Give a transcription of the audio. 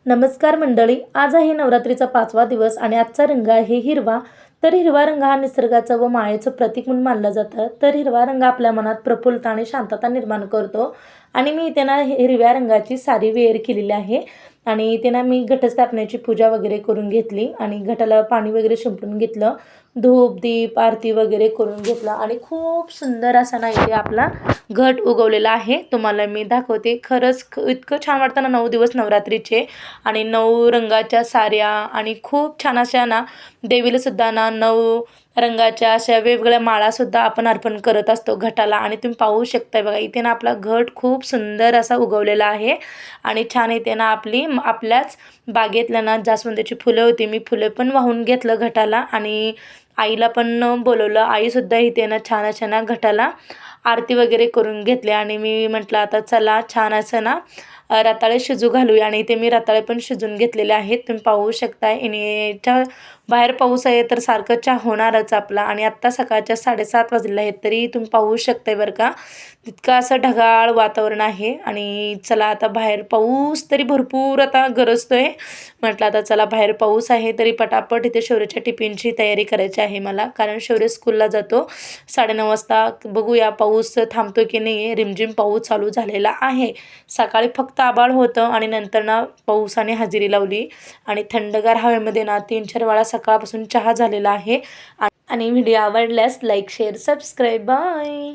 नमस्कार मंडळी, आज आहे नवरात्रीचा 5वा दिवस आणि आजचा रंग आहे हिरवा. तर हिरवा रंग हा निसर्गाचं व मायेचं प्रतीक म्हणून मानला जातं. तर हिरवा रंग आपल्या मनात प्रफुल्लता आणि शांतता निर्माण करतो. आणि मी इथे ना हिरव्या रंगाची साडी वेअर केलेली आहे. आणि इथे ना मी घटस्थापनेची पूजा वगैरे करून घेतली आणि घटाला पाणी वगैरे शिंपडून घेतलं. धूप दीप आरती वगैरे करून घेतला आणि खूप सुंदर असा ना इथे आपला घट उगवलेला आहे. तुम्हाला मी दाखवते. खरंच इतकं छान वाटतं ना 9 दिवस नवरात्रीचे. आणि 9 रंगाच्या साड्या आणि खूप छान अशा ना देवीला सुद्धा ना 9 रंगाच्या अशा वेगवेगळ्या माळासुद्धा आपण अर्पण करत असतो घटाला. आणि तुम्ही पाहू शकताय बघा, इथे ना आपला घट खूप सुंदर असा उगवलेला आहे. आणि छान इथे ना आपल्याच बागेतल्या ना जास्वंदीची फुलं होती, मी फुलं पण वाहून घेतलं घटाला. आणि आईला पण बोलवलं. आईसुद्धा इथे ना छान अशा ना घटाला आरती वगैरे करून घेतली. आणि मी म्हटलं आता चला छान असं ना रताळे शिजू घालूया. आणि इथे मी रताळे पण शिजून घेतलेले आहेत, तुम्ही पाहू शकताय. आणि बाहेर पाऊस आहे तर सारखं चहा होणारच आपला. आणि आत्ता सकाळच्या 7:30 वाजले आहेत, तरी तुम्ही पाहू शकताय बरं का, तितकं असं ढगाळ वातावरण आहे. आणि चला आता बाहेर पाऊस तरी भरपूर आता गरजतोय. म्हटलं आता चला बाहेर पाऊस आहे तरी पटापट इथे शौर्याच्या टिफिनची तयारी करायची आहे मला, कारण शौर्य स्कूलला जातो 9:30 वाजता. बघूया पाऊस थांबतो की नाही. रिमझिम पाऊस चालू झालेला आहे. सकाळी फक्त आभाळ होतं आणि नंतर ना पावसाने हजेरी लावली. आणि थंडगार हवेमध्ये ना 3-4 वेळा सकाळपासून चहा झालेला आहे. आणि व्हिडिओ आवडल्यास लाईक शेअर सबस्क्राईब बाय.